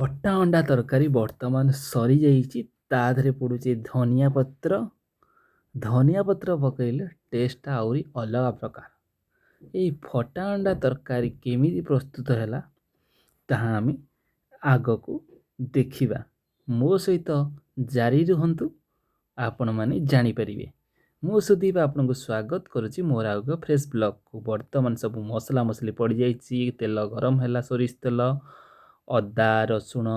ଅଟା ଅଣ୍ଡା ତରକାରୀ ବର୍ତ୍ତମାନ ସରିଯାଇଛି। ତା ଦେହରେ ପଡ଼ୁଛି ଧନିଆ ପତ୍ର। ଧନିଆ ପତ୍ର ପକାଇଲେ ଟେଷ୍ଟଟା ଆହୁରି ଅଲଗା ପ୍ରକାର। ଏଇ ଫଟା ଅଣ୍ଡା ତରକାରୀ କେମିତି ପ୍ରସ୍ତୁତ ହେଲା ତାହା ଆମେ ଆଗକୁ ଦେଖିବା। ମୋ ସହିତ ଜାରି ରୁହନ୍ତୁ, ଆପଣମାନେ ଜାଣିପାରିବେ। ମୁଁ ସୁଦୀପ ଆପଣଙ୍କୁ ସ୍ୱାଗତ କରୁଛି ମୋର ଆଉ ଏକ ଫ୍ରେଶ୍ ବ୍ଲଗ୍କୁ। ବର୍ତ୍ତମାନ ସବୁ ମସଲା ମସଲି ପଡ଼ିଯାଇଛି। ତେଲ ଗରମ ହେଲା, ସୋରିଷ ତେଲ, ଅଦା ରସୁଣ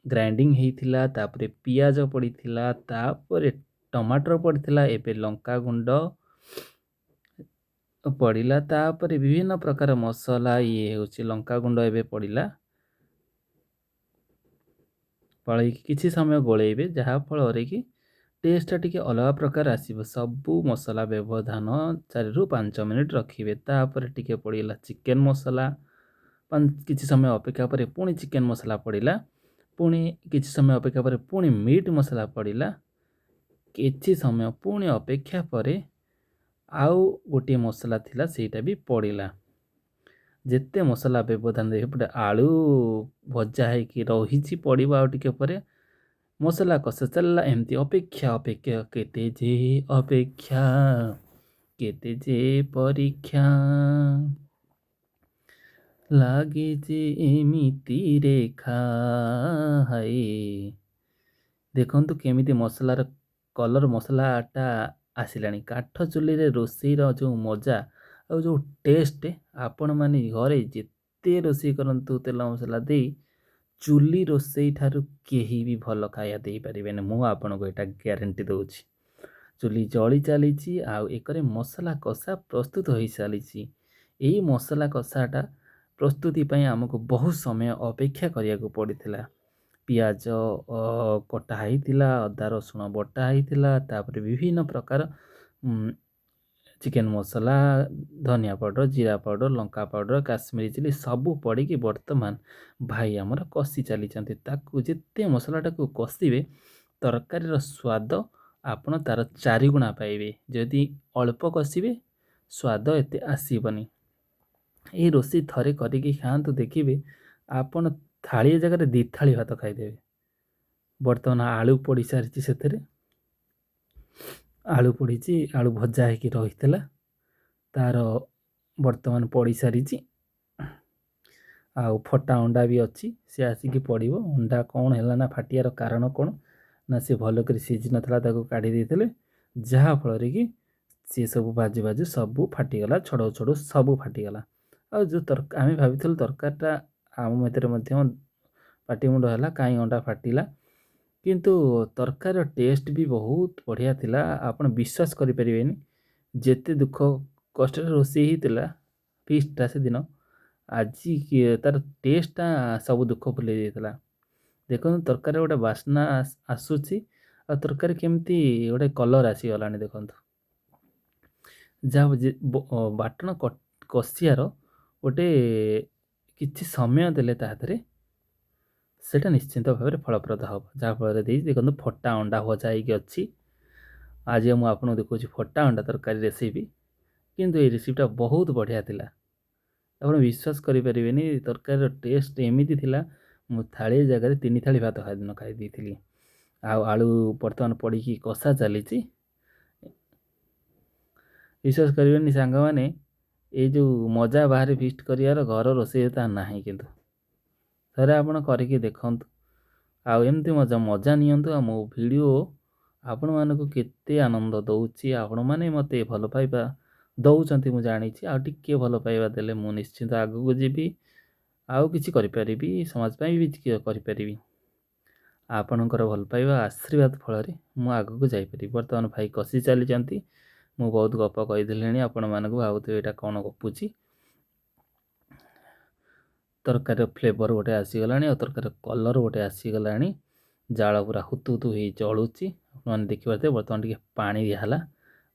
ଗ୍ରାଇଣ୍ଡିଙ୍ଗ ହେଇଥିଲା, ତାପରେ ପିଆଜ ପଡ଼ିଥିଲା, ତାପରେ ଟମାଟର ପଡ଼ିଥିଲା, ଏବେ ଲଙ୍କାଗୁଣ୍ଡ ପଡ଼ିଲା, ତାପରେ ବିଭିନ୍ନ ପ୍ରକାର ମସଲା ହେଉଛି ଲଙ୍କାଗୁଣ୍ଡ ଏବେ ପଡ଼ିଲା। ପଳେଇକି କିଛି ସମୟ ଗୋଳେଇବେ, ଯାହାଫଳରେ କି ଟେଷ୍ଟଟା ଟିକେ ଅଲଗା ପ୍ରକାର ଆସିବ। ସବୁ ମସଲା ବ୍ୟବଧାନ 4ରୁ 5 ମିନିଟ୍ ରଖିବେ। ତାପରେ ଟିକେ ପଡ଼ିଲା ଚିକେନ୍ ମସଲା। କିଛି ସମୟ ଅପେକ୍ଷା ପରେ ପୁଣି ଚିକେନ୍ ମସଲା ପଡ଼ିଲା। ପୁଣି କିଛି ସମୟ ଅପେକ୍ଷା ପରେ ପୁଣି ମିଟ୍ ମସଲା ପଡ଼ିଲା। କିଛି ସମୟ ପୁଣି ଅପେକ୍ଷା ପରେ ଆଉ ଗୋଟିଏ ମସଲା ଥିଲା, ସେଇଟା ବି ପଡ଼ିଲା। ଯେତେ ମସଲା ବ୍ୟବଧାନ ଦେବେ, ଏପଟେ ଆଳୁ ଭଜା ହେଇକି ରହିଛି, ପଡ଼ିବ ଆଉ ଟିକେ ପରେ। ମସଲା କଷା ଚାଲିଲା, ଏମିତି ଅପେକ୍ଷା ଅପେକ୍ଷା କେତେ ଯେ ଅପେକ୍ଷା, କେତେ ଯେ ପରୀକ୍ଷା ଲାଗେ ଯେ ଏମିତି ରେଖା। ହାଏ, ଦେଖନ୍ତୁ କେମିତି ମସଲାର କଲର୍, ମସଲାଟା ଆସିଲାଣି। କାଠ ଚୁଲିରେ ରୋଷେଇର ଯେଉଁ ମଜା ଆଉ ଯେଉଁ ଟେଷ୍ଟ, ଆପଣମାନେ ଘରେ ଯେତେ ରୋଷେଇ କରନ୍ତୁ ତେଲ ମସଲା ଦେଇ, ଚୁଲି ରୋଷେଇ ଠାରୁ କେହି ବି ଭଲ ଖାଇବା ଦେଇପାରିବେନି। ମୁଁ ଆପଣଙ୍କୁ ଏଇଟା ଗ୍ୟାରେଣ୍ଟି ଦେଉଛି। ଚୁଲି ଜଳି ଚାଲିଛି, ଆଉ ଏକରେ ମସଲା କଷା ପ୍ରସ୍ତୁତ ହୋଇସାରିଛି। ଏଇ ମସଲା କଷାଟା ପ୍ରସ୍ତୁତି ପାଇଁ ଆମକୁ ବହୁତ ସମୟ ଅପେକ୍ଷା କରିବାକୁ ପଡ଼ିଥିଲା। ପିଆଜ କଟା ହେଇଥିଲା, ଅଦା ରସୁଣ ବଟା ହେଇଥିଲା, ତାପରେ ବିଭିନ୍ନ ପ୍ରକାର ଚିକେନ୍ ମସଲା, ଧନିଆ ପାଉଡ଼ର, ଜିରା ପାଉଡ଼ର, ଲଙ୍କା ପାଉଡ଼ର, କାଶ୍ମୀରୀ ଚିଲି ସବୁ ପଡ଼ିକି ବର୍ତ୍ତମାନ ଭାଇ ଆମର କଷି ଚାଲିଛନ୍ତି। ତାକୁ ଯେତେ ମସଲାଟାକୁ କଷିବେ, ତରକାରୀର ସ୍ୱାଦ ଆପଣ ତା'ର 4 ଗୁଣା ପାଇବେ। ଯଦି ଅଳ୍ପ କଷିବେ, ସ୍ୱାଦ ଏତେ ଆସିବନି। ଏଇ ରୋଷେଇ ଥରେ କରିକି ଖାଆନ୍ତୁ, ଦେଖିବେ ଆପଣ ଥାଳିଏ ଜାଗାରେ 2 ଥାଳି ଭାତ ଖାଇଦେବେ। ବର୍ତ୍ତମାନ ଆଳୁ ପଡ଼ି ସାରିଛି, ସେଥିରେ ଆଳୁ ପଡ଼ିଛି, ଆଳୁ ଭଜା ହେଇକି ରହିଥିଲା, ତା'ର ବର୍ତ୍ତମାନ ପଡ଼ି ସାରିଛି। ଆଉ ଫଟା ଅଣ୍ଡା ବି ଅଛି, ସେ ଆସିକି ପଡ଼ିବ। ଅଣ୍ଡା କ'ଣ ହେଲା ନା ଫାଟିବାର କାରଣ କ'ଣ ନା, ସେ ଭଲ କରି ସିଝି ନଥିଲା, ତାକୁ କାଢ଼ି ଦେଇଥିଲେ, ଯାହାଫଳରେ କି ସେ ସବୁ ବାଜୁ ବାଜୁ ସବୁ ଫାଟିଗଲା, ଛଡ଼ଉ ଛଡ଼ଉ ସବୁ ଫାଟିଗଲା। ଆଉ ଯେଉଁ ଆମେ ଭାବିଥିଲୁ ତରକାରୀଟା ଆମ ଭିତରେ ମଧ୍ୟ ପାଟିମୁଣ୍ଡ ହେଲା, କାହିଁ ଅଣ୍ଡା ଫାଟିଲା। କିନ୍ତୁ ତରକାରୀର ଟେଷ୍ଟ ବି ବହୁତ ବଢ଼ିଆ ଥିଲା। ଆପଣ ବିଶ୍ୱାସ କରିପାରିବେନି, ଯେତେ ଦୁଃଖ କଷ୍ଟରେ ରୋଷେଇ ହେଇଥିଲା ଫିଷ୍ଟଟା ସେଦିନ, ଆଜି ତା'ର ଟେଷ୍ଟଟା ସବୁ ଦୁଃଖ ଭୁଲେଇ ଦେଇଥିଲା। ଦେଖନ୍ତୁ ତରକାରୀରେ ଗୋଟେ ବାସ୍ନା ଆସୁଛି, ଆଉ ତରକାରୀ କେମିତି ଗୋଟେ କଲର୍ ଆସିଗଲାଣି। ଦେଖନ୍ତୁ, ଯାହା ବାଟଣ କଷିବାର ଗୋଟେ କିଛି ସମୟ ଦେଲେ ତା ଦେହରେ ସେଇଟା ନିଶ୍ଚିନ୍ତ ଭାବରେ ଫଳପ୍ରଦ ହେବ। ଯାହାଫଳରେ ଦେଖନ୍ତୁ ଫଟା ଅଣ୍ଡା ଭଜା ହେଇକି ଅଛି। ଆଜି ମୁଁ ଆପଣଙ୍କୁ ଦେଖାଉଛି ଫଟା ଅଣ୍ଡା ତରକାରୀ ରେସିପି। କିନ୍ତୁ ଏଇ ରେସିପିଟା ବହୁତ ବଢ଼ିଆ ଥିଲା। ଆପଣ ବିଶ୍ୱାସ କରିପାରିବେନି, ତରକାରୀର ଟେଷ୍ଟ ଏମିତି ଥିଲା, ମୁଁ ଥାଳିଏ ଜାଗାରେ 3 ଥାଳି ଭାତ ଖାଇ ଦେଇଥିଲି। ଆଉ ଆଳୁ ବର୍ତ୍ତମାନ ପଡ଼ିକି କଷା ଚାଲିଛି। ବିଶ୍ୱାସ କରିବେନି ସାଙ୍ଗମାନେ, ଏଇ ଯେଉଁ ମଜା ବାହାରେ ଫିଷ୍ଟ କରିବାର, ଘର ରୋଷେଇ ତା ନାହିଁ। କିନ୍ତୁ ଥରେ ଆପଣ କରିକି ଦେଖନ୍ତୁ, ଆଉ ଏମିତି ମଜା ନିଅନ୍ତୁ। ଆଉ ମୋ ଭିଡ଼ିଓ ଆପଣମାନଙ୍କୁ କେତେ ଆନନ୍ଦ ଦେଉଛି, ଆପଣମାନେ ମୋତେ ଭଲ ପାଇବା ଦେଉଛନ୍ତି ମୁଁ ଜାଣିଛି। ଆଉ ଟିକିଏ ଭଲ ପାଇବା ଦେଲେ ମୁଁ ନିଶ୍ଚିନ୍ତ ଆଗକୁ ଯିବି, ଆଉ କିଛି କରିପାରିବି, ସମାଜ ପାଇଁ ବି କିଛି କରିପାରିବି। ଆପଣଙ୍କର ଭଲ ପାଇବା ଆଶୀର୍ବାଦ ଫଳରେ ମୁଁ ଆଗକୁ ଯାଇପାରିବି। ବର୍ତ୍ତମାନ ଭାଇ କଷି ଚାଲିଛନ୍ତି। ମୁଁ ବହୁତ ଗପ କହିଦେଲିଣି, ଆପଣମାନଙ୍କୁ ଭାବୁଥିବେ ଏଇଟା କ'ଣ ଗପୁଛି। ତରକାରୀର ଫ୍ଲେଭର୍ ଗୋଟେ ଆସିଗଲାଣି, ଆଉ ତରକାରୀର କଲର୍ ଗୋଟେ ଆସିଗଲାଣି। ଜାଳ ପୁରା ହୁତୁ ହୁତୁ ହେଇ ଜଳୁଛି, ଆପଣମାନେ ଦେଖିପାରୁଥିବେ। ବର୍ତ୍ତମାନ ଟିକେ ପାଣି ଦିଆହେଲା,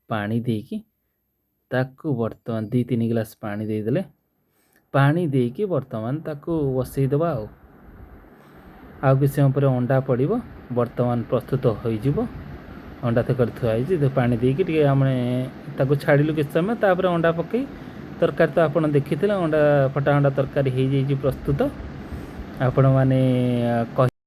ପାଣି ଦେଇକି ତାକୁ ବର୍ତ୍ତମାନ 2-3 ଗ୍ଲାସ୍ ପାଣି ଦେଇଦେଲେ। ପାଣି ଦେଇକି ବର୍ତ୍ତମାନ ତାକୁ ବସେଇଦେବା। ଆଉ କିଛି ସମୟ ପରେ ଅଣ୍ଡା ପଡ଼ିବ, ବର୍ତ୍ତମାନ ପ୍ରସ୍ତୁତ ହୋଇଯିବ। ଅଣ୍ଡା ତରକାରୀ ଥୁଆ ହେଇଛି, ପାଣି ଦେଇକି ଟିକେ ଆମେ ତାକୁ ଛାଡ଼ିଲୁ କିଛି ସମୟ, ତାପରେ ଅଣ୍ଡା ପକାଇ ତରକାରୀ ତ ଆପଣ ଦେଖିଥିଲେ, ଫଟା ଅଣ୍ଡା ତରକାରୀ ହେଇଯାଇଛି ପ୍ରସ୍ତୁତ। ଆପଣମାନେ କହି